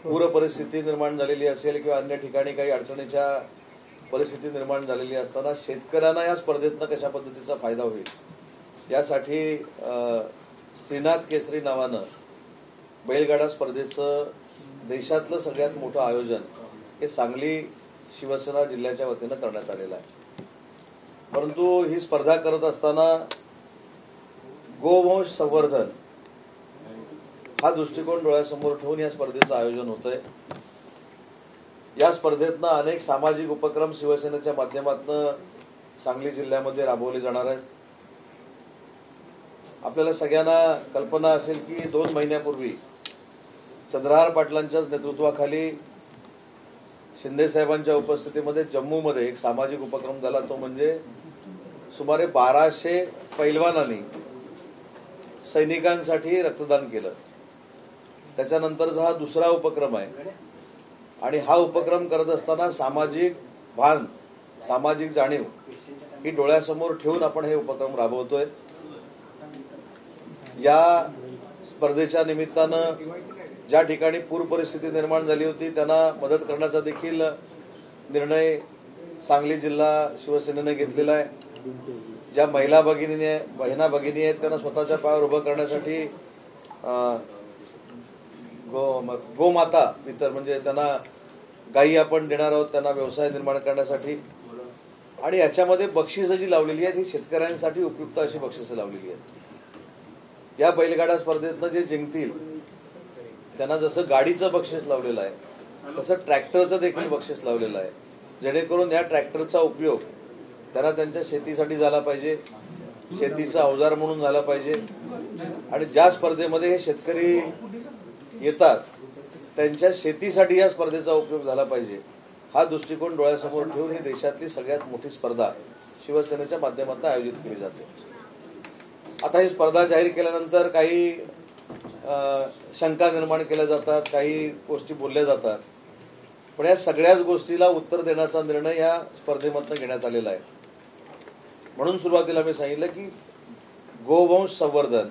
पूर परिस्थिती निर्माण झालेली असेल किंवा अन्य ठिकाणी काही अडचणीच्या परिस्थिती निर्माण झालेली असताना शेतकऱ्यांना या स्पर्धेतनं कशा पद्धतीचा फायदा होईल यासाठी श्रीनाथ केसरी नावानं बैलगाडा स्पर्धेचं देशातलं सगळ्यात मोठं आयोजन हे सांगली शिवसेना जिल्ह्याच्या वतीनं करण्यात आलेलं आहे। परंतु ही स्पर्धा करत असताना गोवंश संवर्धन हा दृष्टिकोन डोळ्यासमोर ठेवून या स्पर्धेचं आयोजन होतंय। या स्पर्धेतनं अनेक सामाजिक उपक्रम शिवसेनेच्या माध्यमातून सांगली जिल्ह्यामध्ये राबवले जाणार आहेत। आपल्याला सगळ्यांना कल्पना असेल की 2 महिन्यापूर्वी चंद्रहार पाटलांच्या नेतृत्वाखाली शिंदे साहेबांच्या उपस्थितीमध्ये जम्मूमध्ये एक सामाजिक उपक्रम झाला, तो म्हणजे सुमारे 1200 पैलवानांनी सैनिकांसाठी रक्तदान केलं। त्याच्यानंतरचा हा दुसरा उपक्रम आहे आणि हा उपक्रम करत असताना सामाजिक भान, सामाजिक जाणीव ही डोळ्यासमोर ठेवून आपण हे उपक्रम राबवतोय। या स्पर्धेच्या निमित्तानं ज्या ठिकाणी पूर परिस्थिती निर्माण झाली होती त्यांना मदत करण्याचा देखील निर्णय सांगली जिल्हा शिवसेनेने घेतलेला आहे। ज्या महिला भगिनी आहेत त्यांना स्वतःच्या पायावर उभं करण्यासाठी गोमाता वितर म्हणजे त्यांना गायी आपण देणार आहोत त्यांना व्यवसाय निर्माण करण्यासाठी। आणि याच्यामध्ये बक्षिसं जी लावलेली आहेत ही शेतकऱ्यांसाठी उपयुक्त अशी बक्षिसं लावलेली आहेत। या बैलगाडा स्पर्धेतनं जे जिंकतील त्यांना जसं गाडीचं बक्षीस लावलेलं आहे तसं ट्रॅक्टरचं देखील बक्षीस लावलेलं आहे, जेणेकरून या ट्रॅक्टरचा उपयोग त्यांना त्यांच्या शेतीसाठी झाला पाहिजे, शेतीचा अवजार म्हणून झाला पाहिजे। आणि ज्या स्पर्धेमध्ये हे शेतकरी येतात त्यांच्या शेतीसाठी या स्पर्धेचा उपयोग झाला पाहिजे, हा दृष्टिकोन डोळ्यासमोर ठेवून ही देशातली सगळ्यात मोठी स्पर्धा शिवसेनेच्या माध्यमातून आयोजित केली जाते। आता ही स्पर्धा जाहीर केल्यानंतर काही शंका निर्माण केल्या जातात, काही गोष्टी बोलल्या जातात, पण या सगळ्याच गोष्टीला उत्तर देण्याचा निर्णय या स्पर्धेमधून घेण्यात आलेला आहे। म्हणून सुरुवातीला मी सांगितलं की गोवंश संवर्धन,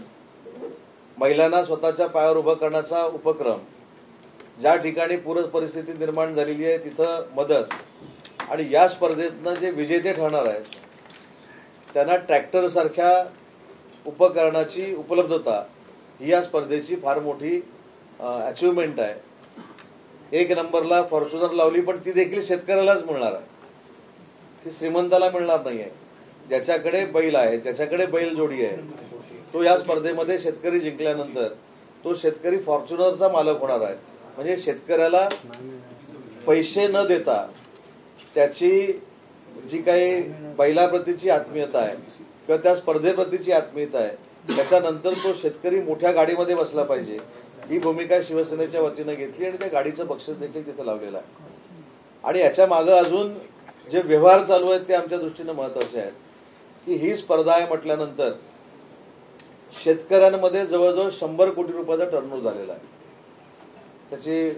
महिलांना स्वतःच्या पायावर उभं करण्याचा उपक्रम, ज्या ठिकाणी पूर परिस्थिती निर्माण झालेली आहे तिथं मदत, आणि या स्पर्धेतनं जे विजेते ठरणार आहेत त्यांना ट्रॅक्टरसारख्या उपकरणाची उपलब्धता ही या स्पर्धेची फार मोठी अचिव्हमेंट आहे। 1 नंबरला फॉर्च्युनर लावली, पण ती देखील शेतकऱ्यालाच मिळणार आहे, ती श्रीमंताला मिळणार नाही आहे। ज्याच्याकडे बैल आहे, ज्याच्याकडे बैलजोडी आहे, तो या स्पर्धेमध्ये शेतकरी जिंकल्यानंतर तो शेतकरी फॉर्च्युनरचा मालक होणार आहे। म्हणजे शेतकऱ्याला पैसे न देता त्याची जी काही बैलाप्रतीची आत्मीयता आहे किंवा त्या स्पर्धेप्रतीची आत्मीयता आहे त्याच्यानंतर तो शेतकरी मोठ्या गाडीमध्ये बसला पाहिजे, ही भूमिका शिवसेनेच्या वतीनं घेतली आणि त्या गाडीचं बक्षीस देखील तिथं लावलेलं आहे। आणि याच्या मागं अजून जे व्यवहार चालू आहेत ते आमच्या दृष्टीनं महत्वाचे आहेत की ही स्पर्धा आहे म्हटल्यानंतर शेतकऱ्यांमध्ये जवळजवळ 100 कोटी रुपयाचा टर्नओव्हर झालेला आहे। त्याची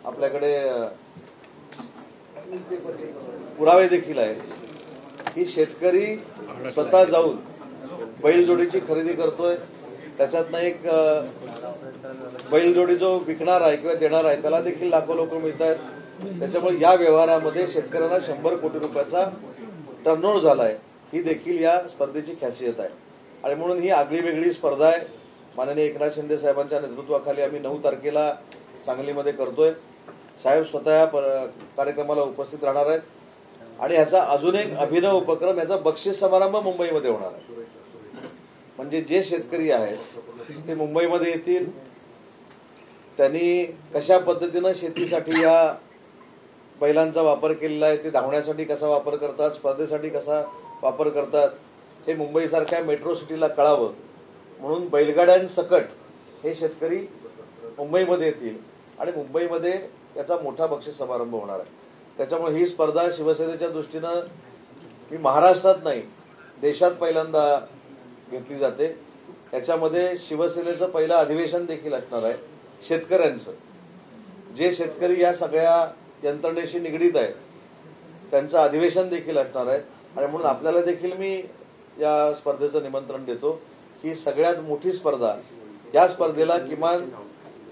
आपल्याकडे पुरावे देखील आहेत की शेतकरी स्वतः जाऊन बैलजोडीची खरेदी करतोय, त्याच्यातनं एक बैलजोडी जो विकणार आहे किंवा देणार आहे त्याला देखील लाखो लोक मिळत आहेत। त्याच्यामुळे या व्यवहारामध्ये शेतकऱ्यांना 100 कोटी रुपयाचा टर्नओव्हर झाला आहे, ही देखील या स्पर्धेची खासियत आहे। आणि म्हणून ही आगळीवेगळी स्पर्धा आहे। माननीय एकनाथ शिंदे साहेबांच्या नेतृत्वाखाली आम्ही 9 तारखेला सांगलीमध्ये करतोय। साहेब स्वतः या कार्यक्रमाला उपस्थित राहणार आहेत आणि ह्याचा अजून एक अभिनव उपक्रम, याचा बक्षीस समारंभ मुंबईमध्ये होणार आहे। म्हणजे जे शेतकरी आहेत ते मुंबईमध्ये येतील, त्यांनी कशा पद्धतीनं शेतीसाठी या बैलांचा वापर केलेला आहे, ते धावण्यासाठी कसा वापर करतात, स्पर्धेसाठी कसा वापर करतात, हे मुंबईसारख्या मेट्रो सिटीला कळावं म्हणून बैलगाड्यांसकट हे शेतकरी मुंबईमध्ये येतील आणि मुंबईमध्ये याचा मोठा बक्षीस समारंभ होणार आहे। त्याच्यामुळे ही स्पर्धा शिवसेनेच्या दृष्टीनं ही महाराष्ट्रात नाही देशात पहिल्यांदा घेतली जाते। याच्यामध्ये शिवसेनेचं पहिलं अधिवेशन देखील असणार आहे शेतकऱ्यांचं। जे शेतकरी या सगळ्या यंत्रणेशी निगडीत आहेत त्यांचं अधिवेशन देखील असणार आहे आणि म्हणून आपल्याला देखील मी या स्पर्धेचं निमंत्रण देतो की सगळ्यात मोठी स्पर्धा, या स्पर्धेला किमान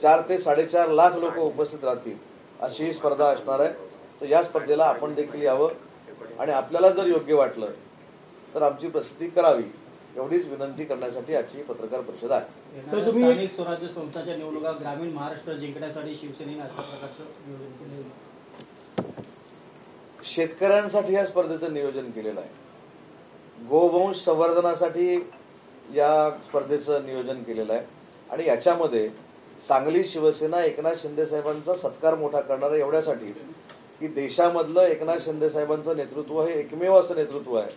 4 ते 4.5 लाख लोक उपस्थित राहतील अशी ही स्पर्धा असणार आहे. तर या स्पर्धेला आपण देखील यावं आणि आपल्याला जर योग्य वाटलं तर आमची प्रसिद्धी करावी एवढीच विनंती करण्यासाठी आजची पत्रकार परिषद आहे. स्थानिक स्वराज्य संस्थांच्या निवडणुका ग्रामीण महाराष्ट्र जिंकण्यासाठी शिवसेनेने अशा प्रकारचं नियोजन केलं. शेतकऱ्यांसाठी या स्पर्धेचं नियोजन केलेलं आहे. गोवंश संवर्धनासाठी या स्पर्धेचं नियोजन केलेलं आहे आणि याच्यामध्ये सांगली शिवसेना एकनाथ शिंदे साहेबांचा सत्कार मोठा करणार आहे एवढ्यासाठी की देशामधलं एकनाथ शिंदे साहेबांचं नेतृत्व हे एकमेव असं नेतृत्व आहे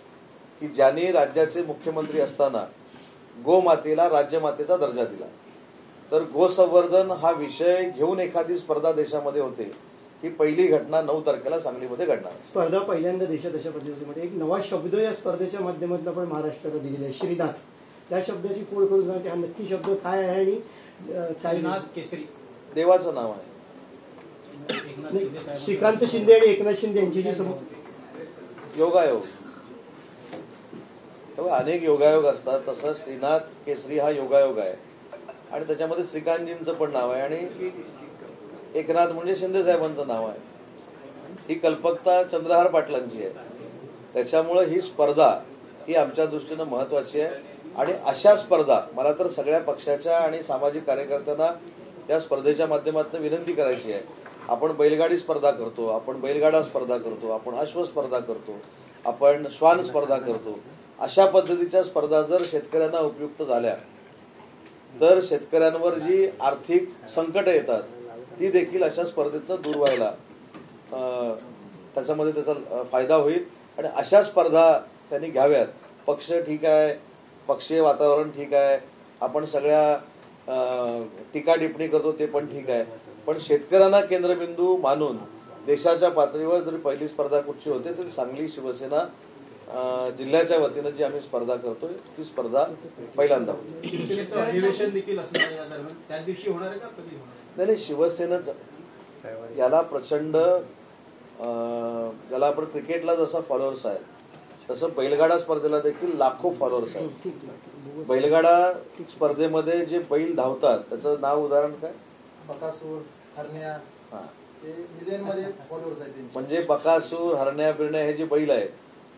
की ज्यांनी राज्याचे मुख्यमंत्री असताना गोमातेला राज्यमातेचा दर्जा दिला. तर गोसंवर्धन हा विषय घेऊन एखादी स्पर्धा देशामध्ये होते ही पहिली घटना 9 तारखेला सांगलीमध्ये घडणार. स्पर्धा पहिल्यांदा देशात अशा पद्धतीमध्ये एक नवा शब्द या स्पर्धेच्या माध्यमातून आपण महाराष्ट्राला दिलेला आहे, श्रीनाथ. त्या शब्दाची फोड करून सांगते हा नक्की शब्द काय आहे आणि श्रीनाथ केसरी देवाचं नाव आहे. श्रीकांत शिंदे आणि एकनाथ शिंदे यांची जी योगायोग, अनेक योगायोग असतात. तसं श्रीनाथ केसरी हा योगायोग आहे आणि त्याच्यामध्ये श्रीकांतजींचं पण नाव आहे आणि एकनाथ म्हणजे शिंदे साहेबांचं नाव आहे. ही कल्पकता चंद्रहार पाटलांची आहे. त्याच्यामुळे ही स्पर्धा ही आमच्या दृष्टीनं महत्वाची आहे आणि अशा स्पर्धा मला तर सगळ्या पक्षाच्या आणि सामाजिक कार्यकर्त्यांना या स्पर्धेच्या माध्यमातून विनंती करायची आहे. आपण बैलगाडी स्पर्धा करतो, आपण बैलगाडा स्पर्धा करतो, आपण अश्व स्पर्धा करतो, आपण श्वान स्पर्धा करतो. अशा पद्धतीच्या स्पर्धा जर शेतकऱ्यांना उपयुक्त झाल्या तर शेतकऱ्यांवर जी आर्थिक संकट येतात ती देखील अशा स्पर्धेतनं दूर व्हायला त्याच्यामध्ये त्याचा फायदा होईल आणि अशा स्पर्धा त्यांनी घ्याव्यात. पक्ष ठीक आहे, पक्षीय वातावरण ठीक आहे, आपण सगळ्या टीका टिप्पणी करतो ते पण ठीक आहे, पण शेतकऱ्यांना केंद्रबिंदू मानून देशाच्या पातळीवर जर पहिली स्पर्धा कुठची होते तर सांगली शिवसेना जिल्ह्याच्या वतीनं जी आम्ही स्पर्धा करतोय ती स्पर्धा पहिल्यांदा होती. नाही, शिवसेना याला प्रचंड याला आपण क्रिकेटला जसा फॉलोअर्स आहे तसं बैलगाडा स्पर्धेला देखील लाखो फॉलोअर्स आहेत. बैलगाडा स्पर्धेमध्ये जे बैल धावतात त्याचं नाव उदाहरण काय? बकासूर, हरण्या. ते मिलियन मध्ये फॉलोअर्स आहेत. म्हणजे बकासूर, हरण्या बिरण्या हे जे बैल आहेत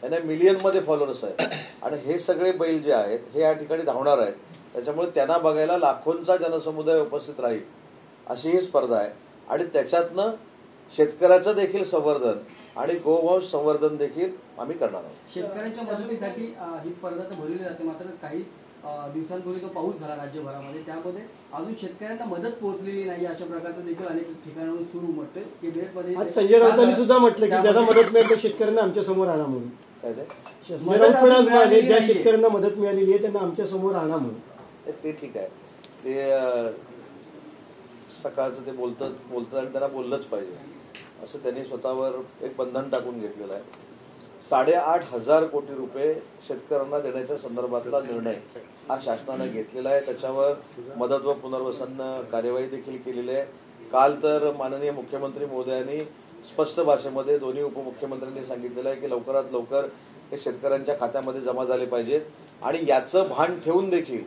त्यांना मिलियन मध्ये फॉलोअर्स आहेत आणि हे सगळे बैल जे आहेत हे या ठिकाणी धावणार आहेत. त्याच्यामुळे त्यांना बघायला लाखोंचा जनसमुदाय उपस्थित राहील अशी ही स्पर्धा आहे आणि त्याच्यातनं शेतकऱ्याचं देखील संवर्धन आणि गोवंश संवर्धन देखील आम्ही करणार आहोत. शेतकऱ्यांच्या मदतीसाठी ही स्पर्धा तर भरवली जाते, मात्र काही दिवसांपूर्वी जो पाऊस झाला राज्यभरामध्ये त्यामध्ये अजून शेतकऱ्यांना मदत पोहोचलेली नाही अशा प्रकारचं देखील अनेक ठिकाणाहून सुरू म्हटलं. आज संजय राऊतांनी सुद्धा म्हटलं की ज्याला मदत मिळेल त्या शेतकऱ्यांना आमच्या समोर आणा म्हणून. संजय राऊत पण आज म्हणाले ज्या शेतकऱ्यांना मदत मिळालेली आहे त्यांना आमच्या समोर आणा म्हणून. ते ठीक आहे, ते सकाळचं ते बोलतात आणि त्यांना बोललंच पाहिजे असं त्यांनी स्वतःवर एक बंधन टाकून घेतलेलं आहे. 8,500 कोटी रुपये शेतकऱ्यांना देण्याच्या संदर्भातला निर्णय हा शासनानं घेतलेला आहे. त्याच्यावर मदत व पुनर्वसन कार्यवाही देखील केलेली आहे. काल तर माननीय मुख्यमंत्री महोदयांनी स्पष्ट भाषेमध्ये दोन्ही उपमुख्यमंत्र्यांनी सांगितलेलं आहे की लवकरात लवकर हे शेतकऱ्यांच्या खात्यामध्ये जमा झाले पाहिजेत आणि याचं भान ठेवून देखील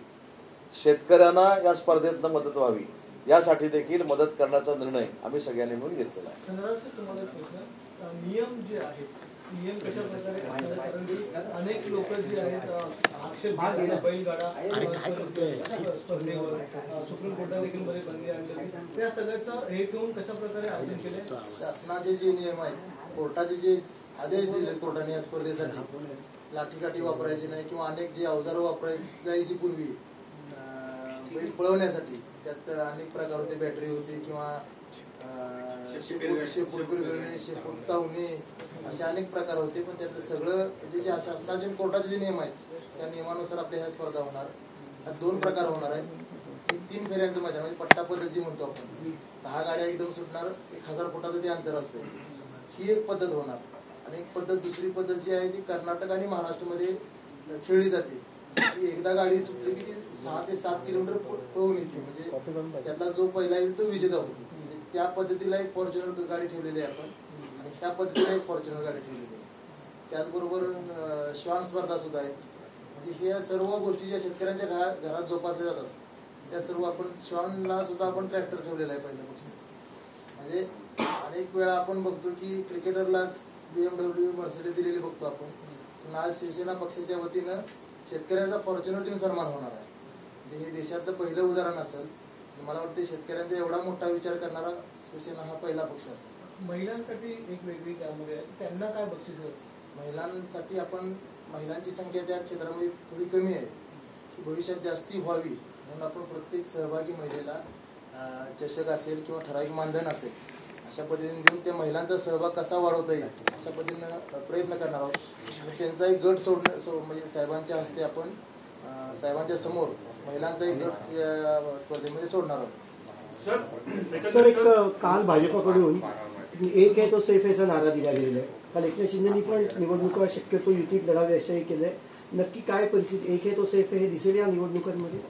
शेतकऱ्यांना या स्पर्धेतनं मदत व्हावी यासाठी देखील मदत करण्याचा निर्णय आम्ही सगळ्यांनी मिळून घेतलेला आहे. नियम जे आहेत नियम कशा प्रकारे कारण की अनेक लोक जे आहेत आक्षेप घेतात बैलगाडा स्पर्धेवर सुप्रीम कोर्टाने देखील मध्ये बंदी आणली. या सगळ्याचं हे घेऊन कशा प्रकारे आयोजन केले? शासनाचे जे नियम आहेत, कोर्टाचे जे आदेश दिले कोर्टाने या स्पर्धेसाठी लाठीकाठी वापरायची नाही किंवा अनेक जे अवजारं वापरायची जायची पूर्वी बैल पळवण्यासाठी त्यात अनेक प्रकार होते. बॅटरी होती किंवा शेपूट पिरगळणे, शेपूट चावणे असे अनेक प्रकार होते. पण त्यातलं सगळं जे शासनाचे कोर्टाचे जे नियम आहेत त्या नियमानुसार आपल्या ह्या स्पर्धा होणार. ह्यात 2 प्रकार होणार आहेत. 3 फेऱ्यांचं मैदान म्हणजे पट्टा पद्धत जी म्हणतो आपण, 10 गाड्या एकदम सुटणार, 1000 फुटाचं ते अंतर असतं. ही एक पद्धत होणार. आणि एक पद्धत, दुसरी पद्धत जी आहे ती कर्नाटक आणि महाराष्ट्रामध्ये खेळली जाते. एकदा गाडी सुटली की ती 6 ते 7 किलोमीटर पळून येते. म्हणजे त्यातला जो पहिला येईल तो विजेता होतो. म्हणजे त्या पद्धतीला एक फॉर्च्युनर गाडी ठेवलेली आहे आपण आणि त्या पद्धतीला एक फॉर्च्युनर गाडी ठेवलेली आहे. त्याचबरोबर श्वान स्पर्धा सुद्धा आहे. म्हणजे ह्या सर्व गोष्टी ज्या शेतकऱ्यांच्या घरात जोपासल्या जातात त्या सर्व आपण श्वानला सुद्धा आपण ट्रॅक्टर ठेवलेला आहे पहिलं बक्षीस. म्हणजे अनेक वेळा आपण बघतो की क्रिकेटरलाच BMW मर्सिडीज दिलेली बघतो आपण, पण आज शिवसेना पक्षाच्या वतीनं शेतकऱ्याचा फॉर्च्युनर देऊन सन्मान होणार आहे. म्हणजे हे देशातलं पहिलं उदाहरण असेल. मला वाटतं शेतकऱ्यांचा एवढा मोठा विचार करणारा शिवसेना हा पहिला पक्ष असेल. महिलांसाठी एक वेगळी त्यामध्ये आहे, त्यांना काय बक्षीस असतं? महिलांसाठी आपण महिलांची संख्या त्या क्षेत्रामध्ये थोडी कमी आहे की भविष्यात जास्ती व्हावी म्हणून आपण प्रत्येक सहभागी महिलेला चषक असेल किंवा ठराविक मानधन असेल अशा पद्धतीने देऊन त्या महिलांचा सहभाग कसा वाढवता येईल अशा पद्धतीनं प्रयत्न करणार आहोत. आणि त्यांचा एक गट म्हणजे साहेबांच्या हस्ते आपण साहेबांच्या समोर महिलांचा एक गट स्पर्धेमध्ये सोडणार आहोत. सर, एक काल भाजपकडून एक आहे तो सेफ याचा नारा दिला गेलेला आहे. काल एकनाथ शिंदेनी पण निवडणुका शक्यतो युतीत लढावी असेही केलंय. नक्की काय परिस्थिती, एक आहे तो सेफ आहे हे दिसेल या निवडणुकांमध्ये?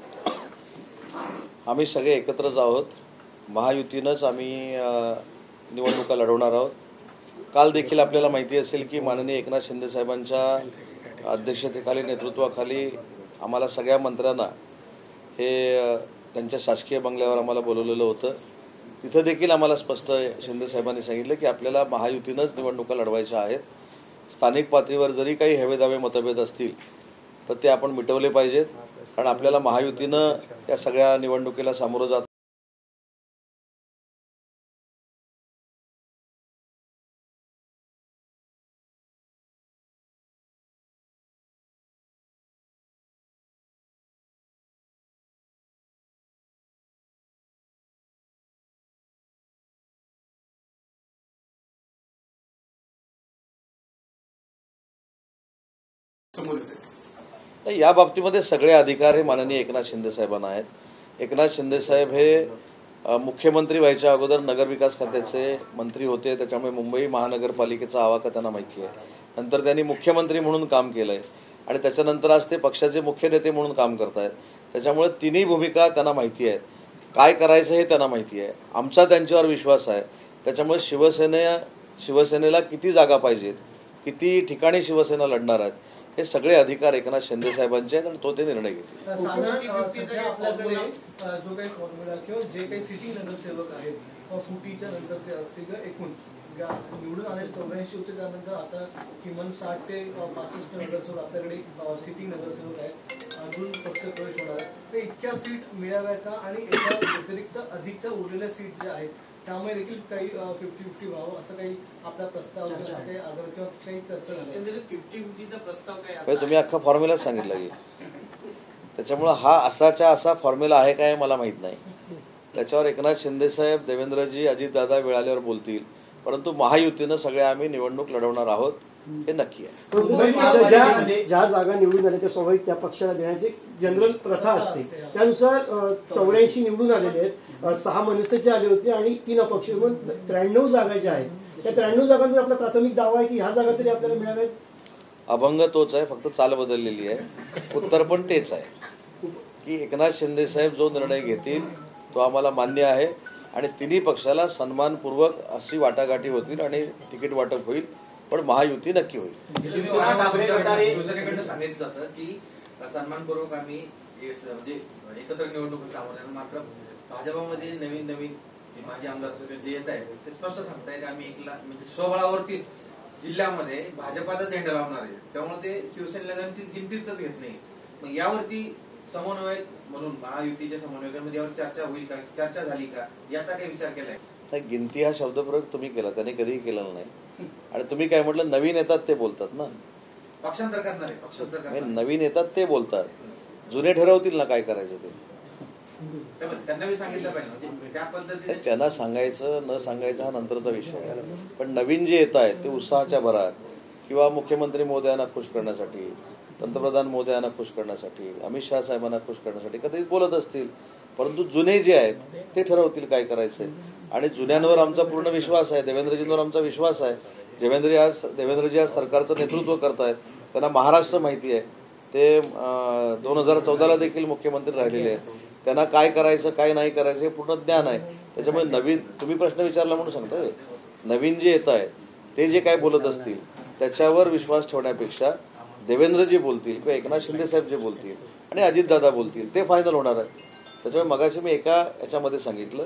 आम्ही सगळे एकत्रच आहोत. महायुतीनंच आम्ही निवडणुका लढवणार आहोत. काल देखील आपल्याला माहिती असेल की माननीय एकनाथ शिंदे साहेबांच्या अध्यक्षतेखाली नेतृत्वाखाली आम्हाला सगळ्या मंत्र्यांना हे त्यांच्या शासकीय बंगल्यावर आम्हाला बोलवलेलं होतं. तिथं देखील आम्हाला स्पष्ट शिंदे साहेबांनी सांगितलं की आपल्याला महायुतीनंच निवडणुका लढवायच्या आहेत. स्थानिक पातळीवर जरी काही हेवेदावे मतभेद असतील तर ते आपण मिटवले पाहिजेत, कारण आपल्याला महायुतीनं या सगळ्या निवडणुकीला सामोरं जात या बाबतीमध्ये सगळे अधिकार हे माननीय एकनाथ शिंदे साहेबांना आहेत. एकनाथ शिंदे साहेब हे मुख्यमंत्री व्हायच्या अगोदर नगरविकास खात्याचे मंत्री होते, त्याच्यामुळे मुंबई महानगरपालिकेचा आवाका त्यांना माहिती आहे. नंतर त्यांनी मुख्यमंत्री म्हणून काम केलं आहे आणि त्याच्यानंतर आज ते पक्षाचे मुख्य नेते म्हणून काम करत आहेत. त्याच्यामुळे तिन्ही भूमिका त्यांना माहिती आहेत, काय करायचं हे त्यांना माहिती आहे. आमचा त्यांच्यावर विश्वास आहे. त्याच्यामुळे शिवसेनेला किती जागा पाहिजेत, किती ठिकाणी शिवसेना लढणार आहेत, हे सगळे अधिकार एकनाथ शिंदे साहेबांचे आहेत आणि तो ते निर्णय घेतील. साधारण सध्या आपल्याकडे जो काही फॉर्म्युला किंवा जे काही सिटी नगरसेवक आहेत फुटीच्या नंतर ते असतील एकूण निवडून आले 84 होते, त्यानंतर आता किमान 60 ते 65 नगरसेवक आपल्याकडे सिटी नगरसेवक आहेत. अजून पक्ष प्रवेश होणार आहे, तर इतक्या सीट मिळाव्या का? आणि याच्या व्यतिरिक्त अधिकच्या उरलेल्या सीट ज्या आहेत त्यामुळे देखील काही 50-50 व्हावं असं काही आपला प्रस्ताव काही आग्रह किंवा काही चर्चा झाली? 50-50चा प्रस्ताव काय? तुम्ही अख्खा फॉर्म्युलाच सांगितलं की, त्याच्यामुळं हा असाच्या असा फॉर्म्युला आहे काय मला माहीत नाही. त्याच्यावर एकनाथ शिंदे साहेब, देवेंद्रजी, अजितदादा वेळ आल्यावर बोलतील, परंतु महायुतीनं सगळे आम्ही निवडणूक लढवणार आहोत हे नक्की आहे. ज्या जागा निवडून आल्या त्या स्वाभाविक त्या पक्षाला देण्याची जनरल प्रथा असते. त्यानुसार 84 निवडून आलेले आहेत, 6 मनसेचे आले होते आणि 3 अपक्ष, 93 जागा ज्या आहेत त्या 93 जागांमध्ये आपला प्राथमिक दावा आहे की ह्या जागा तरी आपल्याला मिळाव्यात. अभंग तोच आहे, फक्त चाल बदललेली आहे. उत्तर पण तेच आहे की एकनाथ शिंदे साहेब जो निर्णय घेतील तो आम्हाला मान्य आहे आणि तिन्ही पक्षाला सन्मानपूर्वक अशी वाटाघाटी होतील आणि तिकीट वाटप होईल, पण महायुती नक्की होईल. शिवसेनेकडनं सांगितलं जातं की सन्मानपूर्वक आम्ही म्हणजे एकत्र निवडणूक सामोरं, मात्र भाजपामध्ये नवीन माझे आमदार जे येत आहेत ते स्पष्ट सांगताय की आम्ही म्हणजे स्वबळावरतीच जिल्ह्यामध्ये भाजपाचा झेंडा लावणार आहे. त्यामुळे ते शिवसेनेला गिनतीतच घेत नाही. मग यावरती समन्वय म्हणून महायुतीच्या समन्वयकांमध्ये यावर चर्चा होईल का, चर्चा झाली का, याचा काही विचार केलाय? गिनती हा शब्दप्रयोग तुम्ही केला, त्याने कधीही केलेला नाही. आणि तुम्ही काय म्हटलं, नवीन येतात ते बोलतात ना, पक्षांतर करणार आहे, पक्षांतर नवीन येतात ते बोलतात, जुने ठरवतील ना काय करायचं ते. त्यांना सांगितलं पाहिजे म्हणजे त्या पद्धतीने. त्यांना सांगायचं न सांगायचं हा नंतरचा विषय आहे, पण नवीन जे येत आहेत ते उत्साहाच्या भरात किंवा मुख्यमंत्री महोदयांना खुश करण्यासाठी, पंतप्रधान महोदयांना खुश करण्यासाठी, अमित शहा साहेबांना खुश करण्यासाठी कधीच बोलत असतील, परंतु जुने जे आहेत ते ठरवतील काय करायचंय. आणि जुन्यांवर आमचा पूर्ण विश्वास आहे, देवेंद्रजींवर आमचा विश्वास आहे. देवेंद्रजी आज सरकारचं नेतृत्व करतायत, त्यांना महाराष्ट्र माहिती आहे. ते 2014ला देखील मुख्यमंत्री राहिलेले आहेत, त्यांना काय करायचं काय नाही करायचं हे पूर्ण ज्ञान आहे. त्याच्यामुळे नवीन, तुम्ही प्रश्न विचारला म्हणून सांगतोय, नवीन जे येत आहे ते जे काय बोलत असतील त्याच्यावर विश्वास ठेवण्यापेक्षा देवेंद्रजी बोलतील किंवा एकनाथ शिंदे साहेब जे बोलतील आणि अजितदादा बोलतील ते फायनल होणार आहे. त्याच्यामुळे मगाशी मी एका याच्यामध्ये सांगितलं,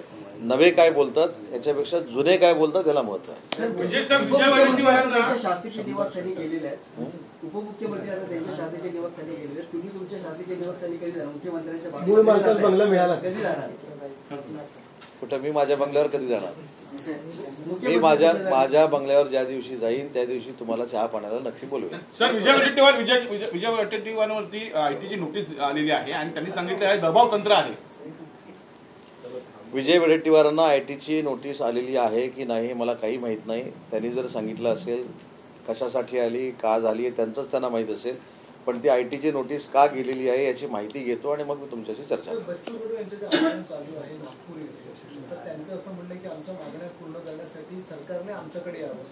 नवे काय बोलतात याच्यापेक्षा जुने काय बोलतात त्याला महत्व आहे. त्यांच्या शासकीय निवास त्यांनी केलेले आहेत, उपमुख्यमंत्री आता त्यांच्या शासकीय निवास त्यांनी केलेले आहेत, तुम्ही तुमच्या शासकीय निवास त्यांनी कधी जाणार? मुख्यमंत्र्यांच्या मूळ मालकास बंगला मिळाला कधी जाणार? कुठं मी माझ्या बंगल्यावर कधी जाणार? मी माझ्या बंगल्यावर ज्या दिवशी जाईन त्या दिवशी तुम्हाला चहा पाण्याला नक्की बोलवेन. सर, विजय वडेट्टीवारवरती आयटीची नोटीस आलेली आहे आणि त्यांनी सांगितलं आहे दबाव तंत्र आहे. विजय वडेट्टीवारांना आयटीची नोटीस आलेली आहे की नाही मला काही माहीत नाही. त्यांनी जर सांगितलं असेल कशासाठी आली, का झाली आहे, त्यांचंच त्यांना माहीत असेल. पण ती आयटीची नोटीस का गेलेली आहे याची माहिती घेतो आणि मग मी तुमच्याशी चर्चा करतो. बच्चू कडू यांचं जे आंदोलन चालू आहे नागपूर येथे, तर त्यांचं असं म्हणणं आहे की आमच्या मागण्या पूर्ण करण्यासाठी सरकारने आमच्याकडे यावं.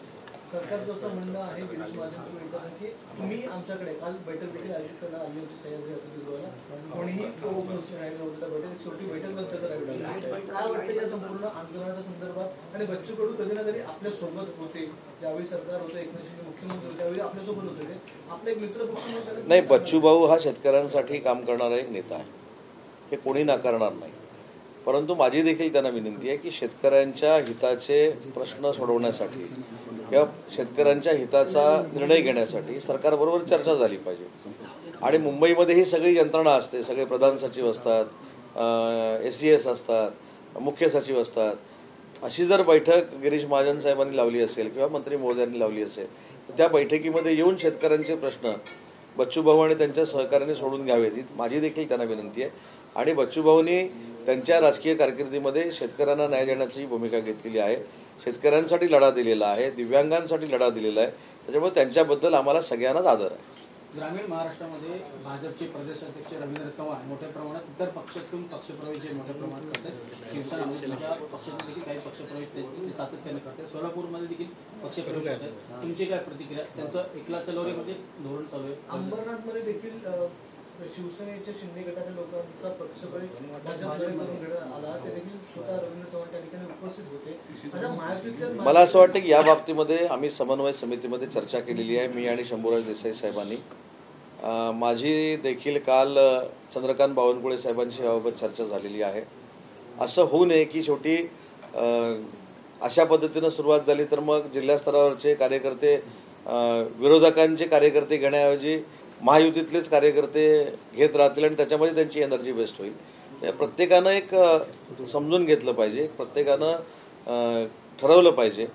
सरकारचं असं म्हणणं आहे, गिरीश महाजन म्हणतात की तुम्ही आमच्याकडे, काल बैठक देखील आयोजित करण्यात आली होती सह्याद्री अतिथीगृहाला, कोणीही तो उपस्थित राहिला नव्हता त्या बैठकीत, शेवटी बैठक रद्द करावी लागली. पण काय वाटतं या संपूर्ण आंदोलनाच्या संदर्भात? आणि बच्चू कडू कधी ना कधी आपल्या सोबत होते, ज्यावेळी सरकार होतं, एकनाथ शिंदे मुख्यमंत्री होते त्यावेळी आपल्यासोबत होते, ते आपले एक मित्र पक्ष म्हणून. नाही, बच्चूभाऊ हा शेतकऱ्यांसाठी काम करणारा एक नेता आहे, हे कोणी नाकारणार नाही. परंतु माझी देखील त्यांना विनंती आहे की शेतकऱ्यांच्या हिताचे प्रश्न सोडवण्यासाठी किंवा शेतकऱ्यांच्या हिताचा निर्णय घेण्यासाठी सरकारबरोबर चर्चा झाली पाहिजे. आणि मुंबईमध्ये ही सगळी यंत्रणा असते, सगळे प्रधान सचिव असतात, SES असतात, मुख्य सचिव असतात. अशी जर बैठक गिरीश महाजन साहेबांनी लावली असेल किंवा मंत्री महोदयांनी लावली असेल तर त्या बैठकीमध्ये येऊन शेतकऱ्यांचे प्रश्न बच्चूभाऊ आणि त्यांच्या सहकार्याने सोडून घ्यावेत ही माझी देखील त्यांना विनंती आहे. आणि बच्चूभाऊंनी त्यांच्या राजकीय कारकिर्दीमध्ये शेतकऱ्यांना न्याय देण्याची भूमिका घेतलेली आहे, शेतकऱ्यांसाठी लढा दिलेला आहे, दिव्यांगांसाठी लढा दिलेला आहे. त्याच्यामुळे त्यांच्याबद्दल आम्हाला सगळ्यांनाच आदर आहे. ग्रामीण महाराष्ट्रामध्ये भाजपचे प्रदेशाध्यक्ष रवींद्र चव्हाण मोठ्या प्रमाणात इतर पक्षातून पक्षप्रवेश मोठ्या प्रमाणात करतात. शिवसेना त्यांच्या पक्षातून देखील काही पक्षप्रवेश ते सातत्याने करतात. सोलापूरमध्ये देखील पक्षप्रवेश करतात. तुमची काय प्रतिक्रिया? त्यांचं एकला चलवरीमध्ये धोरण चालू आहे. अंबरनाथमध्ये देखील शिवसेनेच्या शिंदे गटाच्या लोकांचा पक्षप्रवेश भाजपकडे करून घेण्यात आला, ते देखील स्वतः रवींद्र चव्हाण त्या ठिकाणी उपस्थित होते. मला असं वाटतं की या बाबतीमध्ये आम्ही समन्वय समितीमध्ये चर्चा केलेली आहे, मी आणि शंभूराज देसाई साहेबांनी. माझी देखील काल चंद्रकांत बावनकुळे साहेबांशी याबाबत चर्चा झालेली आहे. असं होऊ नये की शेवटी अशा पद्धतीनं सुरुवात झाली तर मग जिल्हा स्तरावरचे कार्यकर्ते विरोधकांचे कार्यकर्ते घेण्याऐवजी महायुतीतलेच कार्यकर्ते घेत राहतील आणि त्याच्यामध्ये त्यांची एनर्जी वेस्ट होईल. प्रत्येकानं एक समजून घेतलं पाहिजे, प्रत्येकानं ठरवलं पाहिजे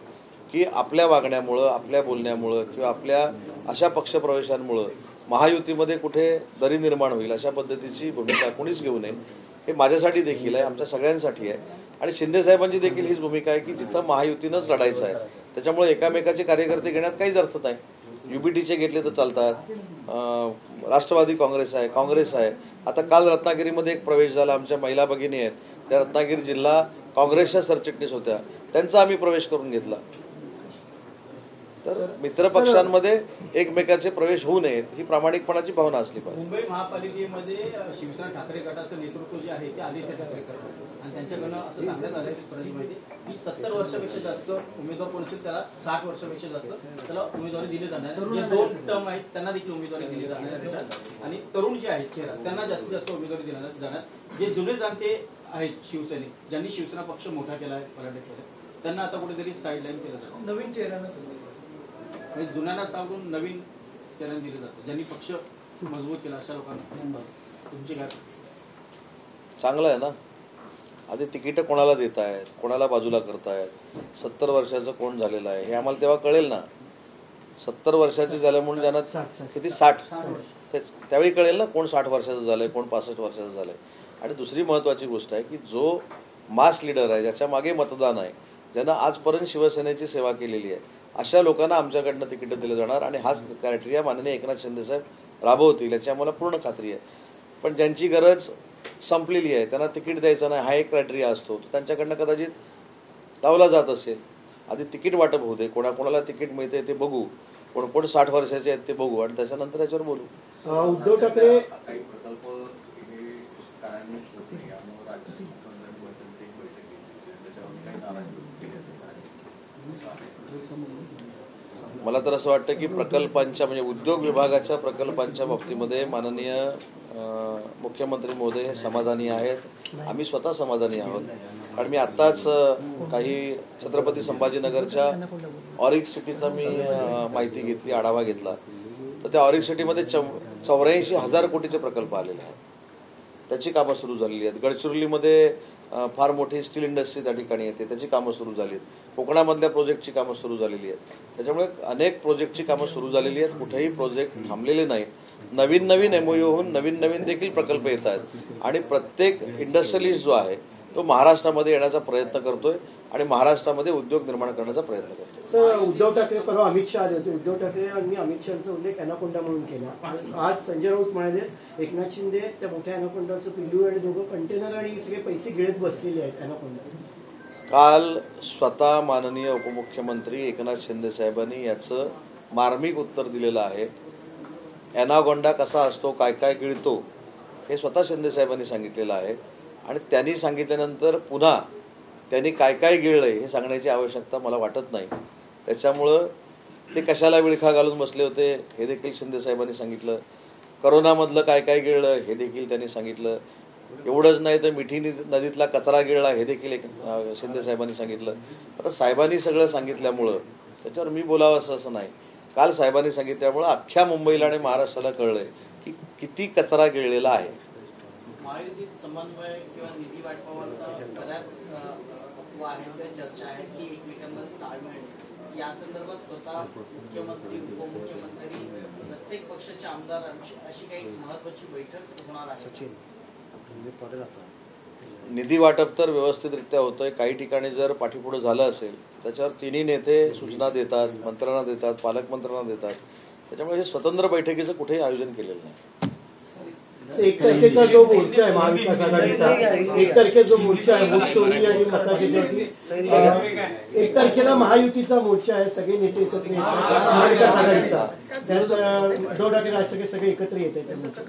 की आपल्या वागण्यामुळं, आपल्या बोलण्यामुळं किंवा आपल्या अशा पक्षप्रवेशांमुळं महायुतीमध्ये कुठे दरी निर्माण होईल अशा पद्धतीची भूमिका कोणीच घेऊ नये. हे माझ्यासाठी देखील आहे, आमच्या सगळ्यांसाठी आहे. आणि शिंदेसाहेबांची देखील हीच भूमिका आहे की जिथं महायुतीनंच लढायचं आहे त्याच्यामुळे एकामेकाचे कार्यकर्ते घेण्यात काहीच अर्थ नाही. UBTचे घेतले तर चालतात, राष्ट्रवादी काँग्रेस आहे. आता काल रत्नागिरीमध्ये एक प्रवेश झाला, आमच्या महिला भगिनी आहेत, त्या रत्नागिरी जिल्हा काँग्रेसच्या सरचिटणीस होत्या, त्यांचा आम्ही प्रवेश करून घेतला. तर मित्रपक्षांमध्ये एकमेकाचे प्रवेश होऊ नयेत ही प्रामाणिकपणाची भावना असली पाहिजे. मुंबई महापालिकेमध्ये शिवसेना ठाकरे गटाचं नेतृत्व जे आहे ते आदित्य ठाकरे करतात आणि त्यांच्याकडनं असं सांगण्यात आलं की 70 वर्षापेक्षा जास्त उमेदवार कोण असेल त्याला 60 वर्षापेक्षा जास्त त्याला उमेदवारी दिली जाणार. जे 2 टर्म आहेत त्यांना देखील उमेदवारी दिली जाणार आणि तरुण जे आहेत चेहरा त्यांना जास्तीत जास्त उमेदवारी दिली जाणार. जे जुने जाणते आहेत शिवसैनिक ज्यांनी शिवसेना पक्ष मोठा केला आहे मराठीमध्ये त्यांना आता कुठेतरी साईडलाईन केलं जातं. नवीन चेहऱ्यांना संधी म्हणजे जुन्यांना सांगून नवीन चेहऱ्यांना दिलं जातं ज्यांनी पक्ष मजबूत केला अशा लोकांना. तुमची काय? चांगलं आहे ना. आधी तिकीटं कोणाला देत आहेत, कोणाला बाजूला करतायत, 70 वर्षाचं कोण झालेलं आहे हे आम्हाला तेव्हा कळेल ना. 70 वर्षाचे झाले म्हणून ज्यांना किती 60 तेच त्यावेळी कळेल ना कोण 60 वर्षाचं झालंय, कोण 65 वर्षाचं झालंय. आणि दुसरी महत्त्वाची गोष्ट आहे की जो मास लीडर आहे, ज्याच्या मागे मतदान आहे, ज्यांना आजपर्यंत शिवसेनेची सेवा केलेली आहे, अशा लोकांना आमच्याकडनं तिकीटं दिलं जाणार आणि हाच क्रायटेरिया माननीय एकनाथ शिंदेसाहेब राबवतील याची आम्हाला पूर्ण खात्री आहे. पण ज्यांची गरज संपलेली आहे त्यांना तिकीट द्यायचं नाही हा एक क्रायटेरिया असतो, तो त्यांच्याकडनं कदाचित लावला जात असेल. आधी तिकीट वाटप होऊ दे, कोणाकोणाला तिकीट मिळते ते बघू, कोण कोण 60 वर्षाचे आहेत ते बघू आणि त्याच्यानंतर याच्यावर बोलू. उद्धव ठाकरे मला तर असं वाटतं की प्रकल्पांच्या म्हणजे उद्योग विभागाच्या प्रकल्पांच्या बाबतीमध्ये माननीय मुख्यमंत्री महोदय हे समाधानी आहेत, आम्ही स्वतः समाधानी आहोत. कारण मी आत्ताच काही छत्रपती संभाजीनगरच्या ऑरिक सिटीचा मी माहिती घेतली, आढावा घेतला. तर त्या ऑरिक सिटीमध्ये 84,000 कोटीचे प्रकल्प आलेले आहेत, त्याची कामं सुरू झालेली आहेत. गडचिरोलीमध्ये फार मोठी स्टील इंडस्ट्री त्या ठिकाणी येते, त्याची कामं सुरू झाली आहेत. कोकणामधल्या प्रोजेक्टची कामं सुरू झालेली आहेत. त्याच्यामुळे अनेक प्रोजेक्टची कामं सुरू झालेली आहेत, कुठेही प्रोजेक्ट थांबलेले नाही. नवीन नवीन MOU होऊन नवीन नवीन देखील प्रकल्प येत आहेत आणि प्रत्येक इंडस्ट्रियलिस्ट जो आहे तो महाराष्ट्रामध्ये येण्याचा प्रयत्न करतोय आणि महाराष्ट्रामध्ये उद्योग निर्माण करण्याचा प्रयत्न करतोय. सर, उद्धव ठाकरे परवा अमित शहा आले होते. उद्धव ठाकरे यांनी अमित शहाचा उल्लेख अॅनाकोंडा म्हणून केला. आज संजय राऊत म्हणाले एकनाथ शिंदे त्या मोठ्या अॅनाकोंडाचं पिल्लू आणि दोघं कंटेनर आणि सगळे पैसे गिळत बसलेले आहेत अॅनाकोंडा. काल स्वतः माननीय उपमुख्यमंत्री एकनाथ शिंदे साहेबांनी याचं मार्मिक उत्तर दिलेलं आहे. ॲनाकोंडा कसा असतो, काय काय गिळतो, हे स्वतः शिंदे साहेबांनी सांगितलेलं आहे. आणि त्यांनी सांगितल्यानंतर पुन्हा त्यांनी काय काय गिळलं हे सांगण्याची आवश्यकता मला वाटत नाही. त्याच्यामुळं ते कशाला विळखा घालून बसले होते हे देखील शिंदे साहेबांनी सांगितलं. करोनामधलं काय काय गिळलं हे देखील त्यांनी सांगितलं. एवढंच नाही तर मिठी नदीतला कचरा गिळला हे देखील शिंदे साहेबांनी सांगितलं. आता साहेबांनी सगळं सांगितल्यामुळं त्याच्यावर मी बोलावं असं नाही. काल साहेबांनी सांगितल्यामुळं अख्ख्या मुंबईला आणि महाराष्ट्राला कळलंय की किती कचरा गिळलेला आहे. महायुतीत समन्वय किंवा निधी वाटपावर बऱ्याच अफवा आहेत किंवा चर्चा आहेत की एकमेकांमध्ये ताळमेळ या संदर्भात स्वतः मुख्यमंत्री उपमुख्यमंत्री प्रत्येक पक्षाचे आमदार अशी काही महत्वाची बैठक होणार आहे. निधी वाटप तर व्यवस्थितरित्या होतंय. काही ठिकाणी जर पाठीपुढं झालं असेल त्याच्यावर तिन्ही नेते सूचना देतात, मंत्र्यांना देतात, पालकमंत्र्यांना देतात. त्याच्यामुळे हे स्वतंत्र बैठकीचं कुठेही आयोजन केलेलं नाही. 1 तारखेचा जो मोर्चा आहे महाविकास आघाडीचा, 1 तारखेचा जो मोर्चा आहे वोट चोरी आणि मताची ज्योती, 1 तारखेला महायुतीचा मोर्चा आहे, सगळे नेते एकत्र येतात महाविकास आघाडीचा. त्यानंतर उद्धव ठाकरे राज ठाकरे सगळे एकत्र येत आहेत त्या मोर्चात.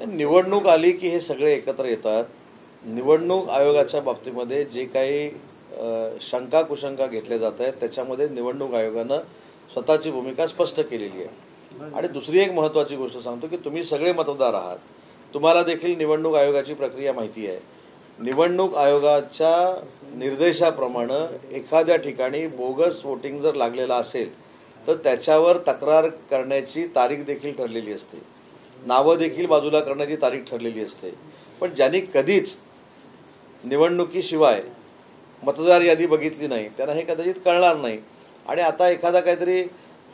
निवडणूक आली की हे सगळे एकत्र येतात. निवडणूक आयोगाच्या बाबतीमध्ये जे काही शंका कुशंका घेतल्या जात आहेत त्याच्यामध्ये निवडणूक आयोगानं स्वतःची भूमिका स्पष्ट केलेली आहे. आणि दुसरी एक महत्त्वाची गोष्ट सांगतो की तुम्ही सगळे मतदार आहात, तुम्हाला देखील निवडणूक आयोगाची प्रक्रिया माहिती आहे. निवडणूक आयोगाच्या निर्देशाप्रमाणे एखाद्या ठिकाणी बोगस वोटिंग जर लागलेलं असेल तर त्याच्यावर तक्रार करण्याची तारीख देखील ठरलेली असते, नावं देखील बाजूला करण्याची तारीख ठरलेली असते. पण ज्यांनी कधीच निवडणुकीशिवाय मतदार यादी बघितली नाही त्यांना हे कदाचित कळणार नाही. आणि आता एखादा काहीतरी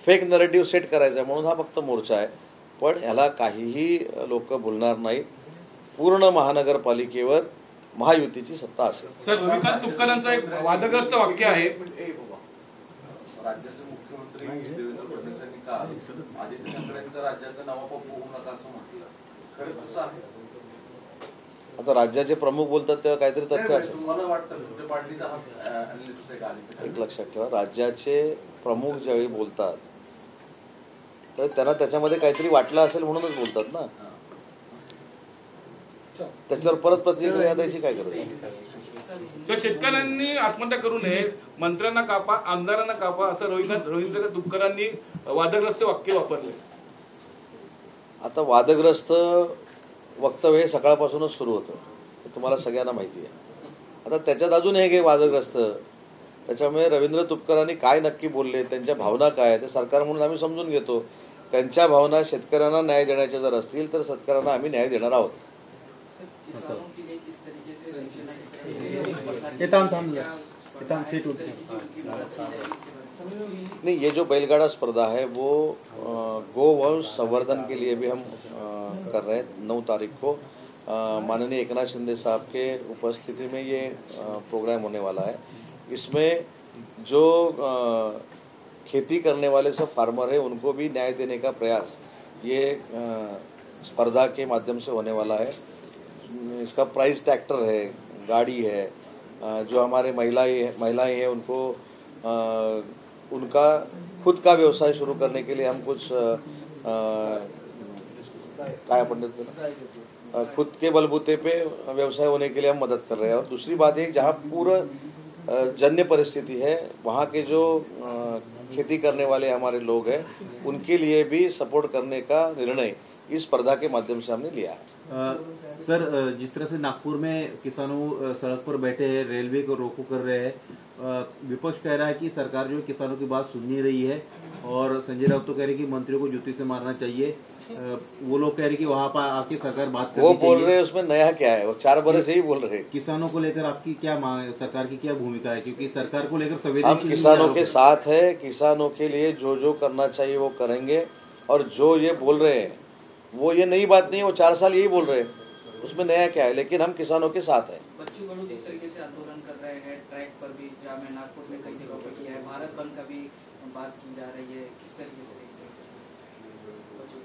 फेक नरेटिव्ह सेट करायचा म्हणून हा फक्त मोर्चा आहे, पण ह्याला काहीही लोक बोलणार नाहीत. पूर्ण महानगरपालिकेवर महायुतीची सत्ता असेल. सर, रविकांत तुपकरांचं एक वादग्रस्त वाक्य आहे. राज्याचे मुख्यमंत्री देवेंद्र फडणवीस यांनी काल आदित्य ठाकरेंचं राज्याचं नवाब होऊ नका असं म्हटलं, खरंच तसं आहे? आता राज्याचे प्रमुख बोलतात तेव्हा काहीतरी तथ्य असेल. मला वाटतं एक लक्षात ठेवा, राज्याचे प्रमुख ज्यावेळी बोलतात तर त्यांना त्याच्यामध्ये काहीतरी वाटलं असेल म्हणूनच बोलतात ना. त्याच्यावर परत प्रतिक्रिया द्यायची काय गरज आहे? शेतकऱ्यांनी आत्महत्या करू नये, मंत्र्यांना कापा, आमदारांना कापा, असं रवींद्र तुपकरांनी वादग्रस्त वाक्य वापरले. आता वादग्रस्त वक्तव्य हे सकाळपासूनच सुरू होतं, हे तुम्हाला सगळ्यांना माहिती आहे. आता त्याच्यात अजून हे वादग्रस्त, त्याच्यामुळे रवींद्र तुपकरांनी काय नक्की बोलले, त्यांच्या भावना काय ते सरकार म्हणून आम्ही समजून घेतो. त्यांच्या भावना शेतकऱ्यांना न्याय देण्याच्या जर असतील तर शेतकऱ्यांना आम्ही न्याय देणार आहोत. नहीं, ये जो बैलगाड़ा स्पर्धा है वो गोवंश संवर्धन के लिए भी हम कर रहे हैं. 9 तारीख को माननीय एकनाथ शिंदे साहब के उपस्थिति में ये प्रोग्राम होने वाला है. इसमें जो खेती करने वाले सब फार्मर हैं उनको भी न्याय देने का प्रयास ये स्पर्धा के माध्यम से होने वाला है. इसका प्राइस ट्रैक्टर है, गाड़ी है. जो हमारे महिलाएं हैं उनको उनका खुद का व्यवसाय शुरू करने के लिए हम कुछ काय अपन खुद के बलबूते पे व्यवसाय होने के लिए हम मदद कर रहे हैं. और दूसरी बात है, जहाँ पूरा जन्य परिस्थिति है वहाँ के जो खेती करने वाले हमारे लोग हैं उनके लिए भी सपोर्ट करने का निर्णय इस स्पर्धा के माध्यम से हमने लिया है। सर, जिस तरह से नागपुर में किसानों सड़क पर बैठे हैं, रेलवे को रोको कर रहे हैं, विपक्ष कह रहा है कि सरकार जो है किसानों की बात सुन नहीं रही है, और संजय राउत तो कह रहे हैं कि मंत्रियों को जूती से मारना चाहिए। वो लोग कह रहे हैं कि वहाँ पर आके सरकार बात करनी वो बोल चाहिए। रहे हैं, उसमें नया क्या है, वो 4 बरस से ही बोल रहे हैं। किसानों को लेकर आपकी क्या मांग है, सरकार की क्या भूमिका है, क्योंकि सरकार को लेकर हम संवेदनशील किसानों के साथ है, किसानों के लिए जो जो करना चाहिए वो करेंगे, और जो ये बोल रहे हैं वो ये नई बात नहीं है, वो 4 साल यही बोल रहे हैं, उसमें नया क्या है, लेकिन हम किसानों के साथ हैं। बच्चू कडू जिस तरीके से आंदोलन कर रहे हैं ट्रैक पर भी, जहाँ मैं नागपुर में कई जगहों पर किया है, भारत बंद का भी बात की जा रही है, किस तरीके से देखते हैं बच्चू?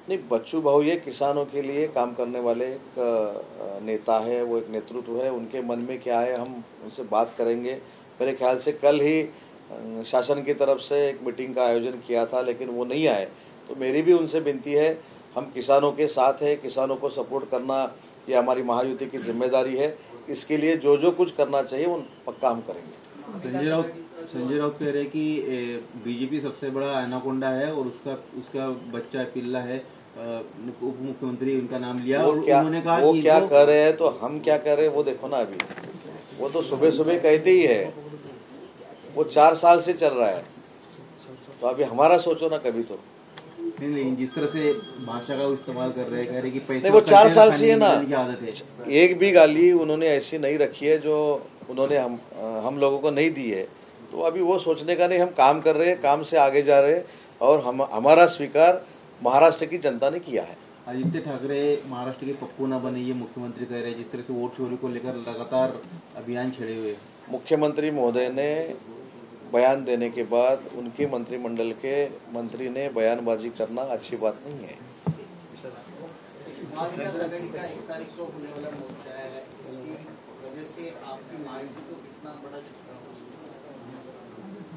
नहीं, बच्चू भाऊ ये किसानों के लिए काम करने वाले एक नेता है, वो एक नेतृत्व है, उनके मन में क्या है हम उनसे बात करेंगे। मेरे ख्याल से कल ही शासन की तरफ से एक मीटिंग का आयोजन किया था, लेकिन वो नहीं आए, तो मेरी भी उनसे विनती है, हम किसानों के साथ हैं, किसानों को सपोर्ट करना ये हमारी महायुति की जिम्मेदारी है, इसके लिए जो जो कुछ करना चाहिए वो पक्का हम करेंगे। संजय राउत कह रहे हैं कि बीजेपी सबसे बड़ा एनाकोंडा है और उसका बच्चा पिल्ला है, उप मुख्यमंत्री उनका नाम लिया, और उन्होंने कहा वो कि क्या कर रहे हैं तो हम क्या कर रहे हैं वो देखो ना। अभी वो तो सुबह सुबह कहते ही है, वो 4 साल से चल रहा है, तो अभी हमारा सोचो ना कभी तो। नहीं, जिस तरह से भाषा का इस्तेमाल कर रहे हैं, कह रहे कि पैसे नहीं, वो 4 साल से है ना, की आदत है। एक भी गाली उन्होंने ऐसी नहीं रखी है जो उन्होंने हम लोगों को नहीं दी है, तो अभी वो सोचने का नहीं, हम काम कर रहे हैं, काम से आगे जा रहे हैं, और हमारा स्वीकार महाराष्ट्र की जनता ने किया है। आदित्य ठाकरे महाराष्ट्र के पप्पू न बने, ये मुख्यमंत्री कह रहे हैं, जिस तरह से वोट चोरी को लेकर लगातार अभियान छेड़े हुए। मुख्यमंत्री महोदय ने बयान देने के बाद उनके मंत्रिमंडल के मंत्री ने बयानबाजी करना अच्छी बात नहीं है। महाविकास आघाड़ी का 1 तारीख को होने वाला मोर्चा है, इसकी वजह से आपकी महायुति को कितना बड़ा झटका हो सकता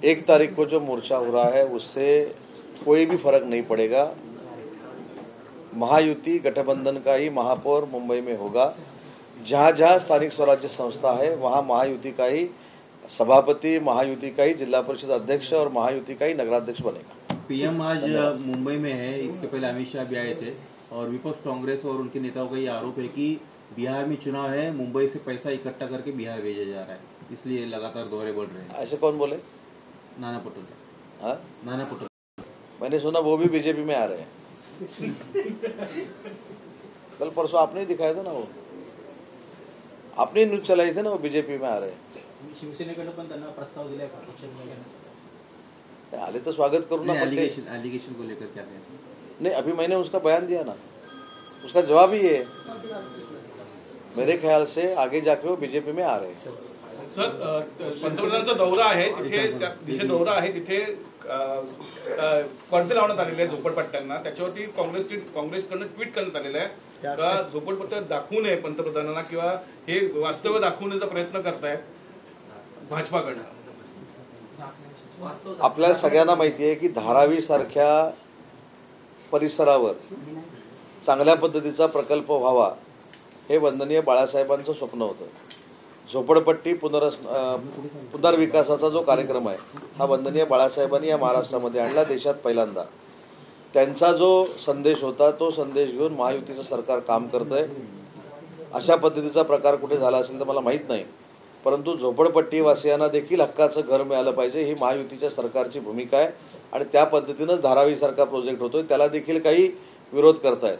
है? 1 तारीख को जो मोर्चा हो रहा है उससे कोई भी फर्क नहीं पड़ेगा। महायुति गठबंधन का ही महापौर मुंबई में होगा। जहाँ जहाँ स्थानिक स्वराज्य संस्था है वहाँ महायुति का ही सभापति, महायुति का ही जिला परिषद अध्यक्ष और महायुति का ही नगराध्यक्ष बनेगा। पीएम आज मुंबई में है, इसके पहले अमित शाह भी आए थे, और विपक्ष कांग्रेस और उनके नेताओं का ये आरोप है कि बिहार में चुनाव है, मुंबई से पैसा इकट्ठा करके बिहार भेजा जा रहा है, इसलिए लगातार दौरे बढ़ रहे हैं। ऐसे कौन बोले? नाना पटोले। हाँ, नाना पटोले मैंने सुना वो भी बीजेपी में आ रहे हैं। कल परसों आपने ही दिखाया था ना, वो आपने न्यूज चलाई थी ना, वो बीजेपी में आ रहे हैं। शिवसेनेकडे पण त्यांना प्रस्ताव दिलाय का पक्षात घेण्यासाठी? आले तो स्वागत करू ना। एलिगेशन को लेकर क्या कहते हैं? नहीं, अभी मैंने उसका बयान दिया ना, उसका जवाब ही है। मेरे ख्याल से आगे जाके वो बीजेपी में आ रहे हैं। सर, पंतप्रधानांचा दौरा आहे जिथे दौरा आहे तिथे पडदे लावण्यात आलेले आहेत झोपडपट्ट्यांना, त्याच्यावरती काँग्रेसकडनं ट्विट करण्यात आलेलं आहे का झोपडपट्ट्या दाखवू नये पंतप्रधानांना, किंवा हे वास्तव दाखवण्याचा प्रयत्न करतायत भाजपाकडनं। आपल्याला सगळ्यांना माहिती आहे की धारावी सारख्या परिसरावर चांगल्या पद्धतीचा प्रकल्प व्हावा हे वंदनीय बाळासाहेबांचं स्वप्न होतं। झोपडपट्टी पुनर्विकासाचा जो कार्यक्रम आहे हा वंदनीय बाळासाहेबांनी या महाराष्ट्रामध्ये आणला, देशात पहिल्यांदा। त्यांचा जो संदेश होता तो संदेश घेऊन महायुतीचं सरकार काम करतंय। अशा पद्धतीचा प्रकार कुठे झाला असेल तर मला माहीत नाही, परंतु झोपडपट्टीवासियांना देखील हक्काचं घर मिळालं पाहिजे ही महायुतीच्या सरकारची भूमिका आहे, आणि त्या पद्धतीनंच धारावीसारखा प्रोजेक्ट होतोय, त्याला देखील काही विरोध करतायत,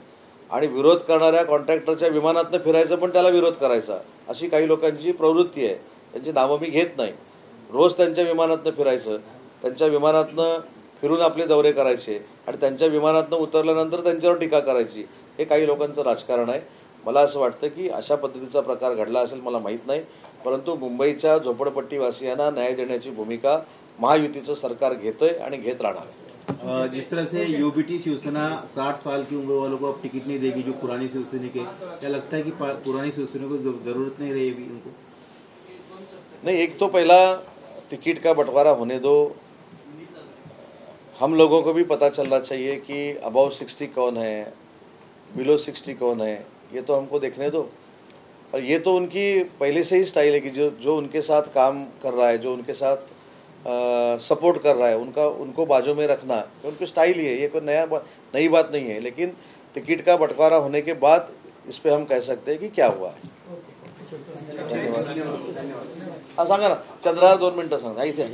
आणि विरोध करणाऱ्या कॉन्ट्रॅक्टरच्या विमानातनं फिरायचं पण त्याला विरोध करायचा, अशी काही लोकांची प्रवृत्ती आहे। त्यांची नावं मी घेत नाही, रोज त्यांच्या विमानातनं फिरायचं, त्यांच्या विमानातनं फिरून आपले दौरे करायचे, आणि त्यांच्या विमानातनं उतरल्यानंतर त्यांच्यावर टीका करायची, हे काही लोकांचं राजकारण आहे। मला असं वाटतं की अशा पद्धतीचा प्रकार घडला असेल मला माहीत नाही, परंतु मुंबईच्या झोपडपट्टीवासियांना न्याय देण्याची भूमिका महायुतीचं सरकार घेतंय आणि घेत राहणार आहे। जिस तरह से यूबीटी शिवसेना 60 साल की उम्र वालों को अब टिकट नहीं देगी, जो पुरानी शिवसेना के, क्या लगता है कि पुरानी शिवसेना को जरूरत नहीं रहेगी उनको? नहीं, एक तो पहला टिकट का बंटवारा होने दो, हम लोगों को भी पता चलना चाहिए कि अबव 60 कौन है, बिलो 60 कौन है, ये तो हमको देखने दो। और ये तो उनकी पहले से ही स्टाइल है कि जो उनके साथ काम कर रहा है, जो उनके साथ सपोर्ट कर रहा है, उनको बाजू में रखना, उनकी स्टाइल ही है, ये कोई नई बात नहीं है। लेकिन टिकट का बंटवारा होने के बाद इस पे हम कह सकते हैं कि क्या हुआ है। धन्यवाद। सांगा ना चंद्रहार 2 मिनिटं सांगा इथे